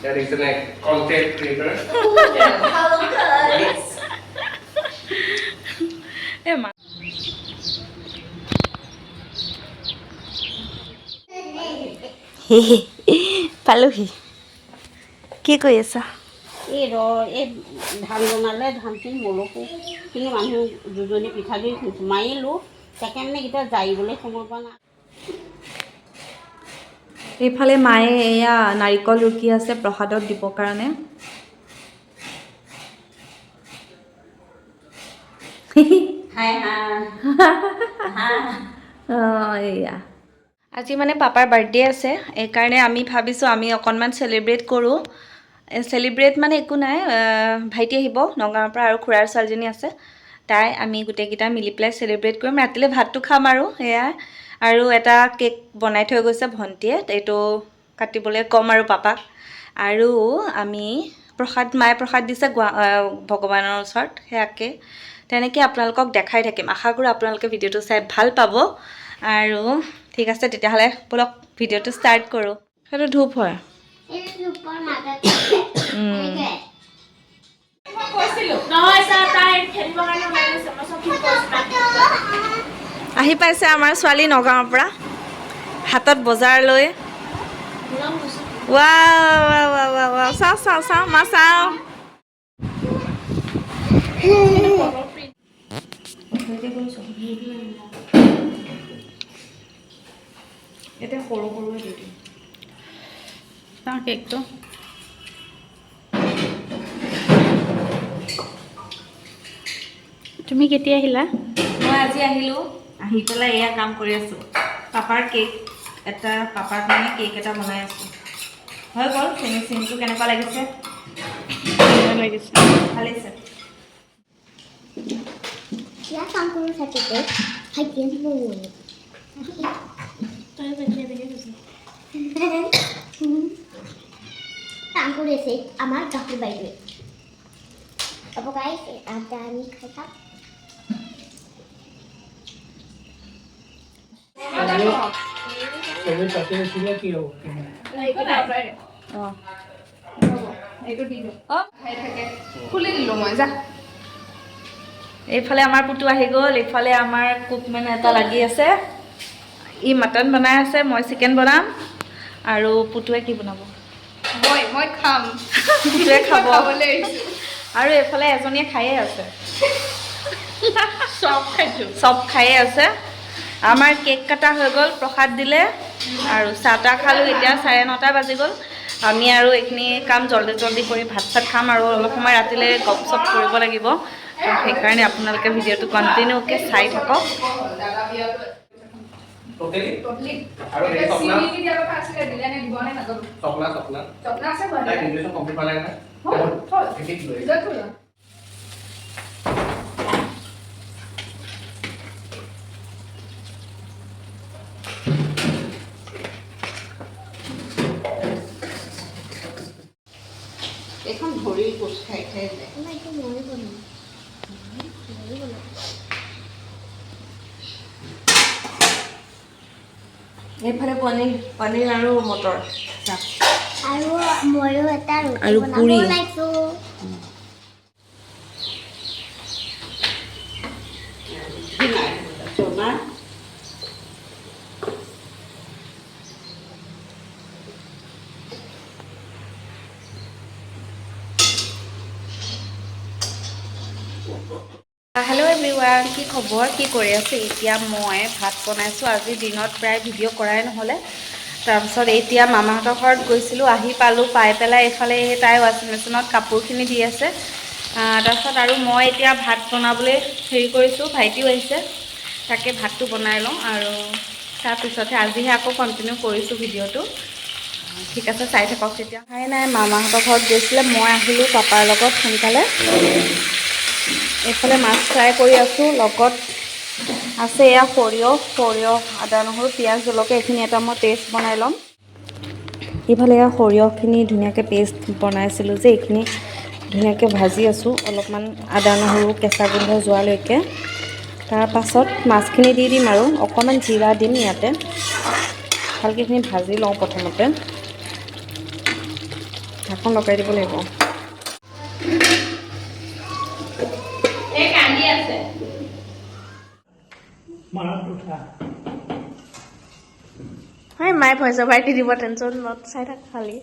That is a content creator. Yes. Emma. পালোহি কি কৰি আছা এই ধান বনালে ধানখিনি মলকো কিন্তু মানুহ দুজনী পিঠাগুড়ি মাৰিলোঁ তাকে মানে এতিয়া জাৰিবলৈ সময় পোৱা নাই এইফালে মায়ে এয়া নাৰিকল ৰুকি আছে প্ৰসাদত দিবৰ কাৰণে হাই এয়া আজি মানে পাপাৰ বাৰ্থডে আছে এইকাৰণে আমি ভাবিছোঁ আমি অকণমান চেলিব্ৰেট কৰোঁ চেলিব্ৰেট মানে একো নাই ভাইটি আহিব নগাঁৱৰ পৰা আৰু খুৰাৰ ছোৱালীজনী আছে তাই আমি গোটেইকেইটা মিলি পেলাই চেলিব্ৰেট কৰিম ৰাতিলৈ ভাতটো খাম আৰু এয়া আৰু এটা কেক বনাই থৈ গৈছে ভণ্টিয়ে এইটো কাটিবলৈ ক'ম আৰু পাপাক আৰু আমি মায়ে প্ৰসাদ দিছে ভগৱানৰ ওচৰত সেয়াকে তেনেকৈ আপোনালোকক দেখাই থাকিম আশা কৰোঁ আপোনালোকে ভিডিঅ'টো চাই ভাল পাব আৰু ঠিক আছে তেতিয়াহ'লে বলক ভিডিঅ'টো ষ্টাৰ্ট কৰোঁ সেইটো ধূপ হয় আহি পাইছে আমাৰ ছোৱালী নগাঁৱৰ পৰা হাতত বজাৰ লৈ চাওঁ চাওঁ চাওঁ মা চাওঁ এতিয়া সৰু সৰুৱে দি দিম তাৰ কেকটো তুমি কেতিয়া আহিলা মই আজি আহিলোঁ আহি পেলাই এয়া কাম কৰি আছোঁ পাপাৰ কেক এটা পাপাৰ কাৰণে কেক এটা বনাই আছোঁ হৈ গ'ল ফিনিচিংটো কেনেকুৱা লাগিছে লাগিছে ভাল লাগিছে Ya kamu sakit deh, hakim pun. Tangku deh sih, amal kakak baik. Apa guys, ada nih kakak. Saya pasti sudah kilo. অঁ এইটো দি দিওঁ খাই থাকে খুলি দিলোঁ মই যা এইফালে আমাৰ পুতু আহি গ'ল এইফালে আমাৰ কুকমেন এটা লাগি আছে ই মাটন বনাই আছে মই চিকেন বনাম আৰু পুতুৱে কি বনাব মই খাম পুতুৱে খাব খাবলৈ আহিছোঁ আৰু এইফালে এজনীয়ে খায়ে আছে চব খাইছোঁ চব খায়ে আছে আমাৰ কেক কাটা হৈ গ'ল প্ৰসাদ দিলে আৰু চাহ তাহ খালোঁ এতিয়া 9:30 বাজি গ'ল আমি আৰু এইখিনি কাম জলদি জলদি কৰি ভাত চাত খাম আৰু অলপ সময় ৰাতিলৈ গপ চপ কৰিব লাগিব সেইকাৰণে আপোনালোকে ভিডিঅ'টো কণ্টিনিউকৈ চাই থাকক Totally. আৰু এই সপনা চিনি দিয়া কথা আছিলে দিলে নে দিব নে নাজানো সপনা স্বপ্ন আছে তাই বাৰু গ্ৰেজুৱেশ্যন কমপ্লিট পালে না ঠিক লৈ ৰিজাল্ট হ'ল এখন ধৰি কোচ খাই খাই যায় Mama itu mau pun. এইফালে পনীৰ আৰু মটৰ Ayo, mau eta roti. Ayo, puri. Like tu. চনা হেল্ল' এভৰিৱান কি খবৰ কি কৰি আছে এতিয়া মই ভাত বনাইছোঁ আজি দিনত প্ৰায় ভিডিঅ' কৰাই নহ'লে তাৰপিছত এতিয়া মামাহঁতৰ ঘৰত গৈছিলোঁ আহি পালোঁ পাই পেলাই এইফালে তাই ৱাশ্বিং মেচিনত কাপোৰখিনি দি আছে তাৰপিছত আৰু মই এতিয়া ভাত বনাবলৈ হেৰি কৰিছোঁ ভাইটিও আহিছে তাকে ভাতটো বনাই লওঁ আৰু তাৰপিছতহে আজিহে আকৌ কণ্টিনিউ কৰিছোঁ ভিডিঅ'টো ঠিক আছে চাই থাকক তেতিয়া নাই মামাহঁতৰ ঘৰত গৈছিলে মই আহিলোঁ পাপাৰ লগত সোনকালে এইফালে মাছ ফ্ৰাই কৰি আছোঁ লগত আছে এয়া সৰিয়হ আদা নহৰু পিঁয়াজ জলকীয়া এইখিনি এটা মই পেষ্ট বনাই ল'ম ইফালে এয়া সৰিয়হখিনি ধুনীয়াকৈ পেষ্ট বনাইছিলোঁ যে এইখিনি ধুনীয়াকৈ ভাজি আছোঁ অলপমান আদা নহৰু কেঁচা গোন্ধ যোৱালৈকে তাৰপাছত মাছখিনি দি দিম আৰু অকণমান জিৰা দিম ইয়াতে ভালকৈ এইখিনি ভাজি লওঁ প্ৰথমতে ঢাকন লগাই দিব লাগিব। এই কান্দি আছে। হয় মায়ে ভইচৰ পাৰ্টি দিব, টেনশ্যন নত চাই থাক খালি।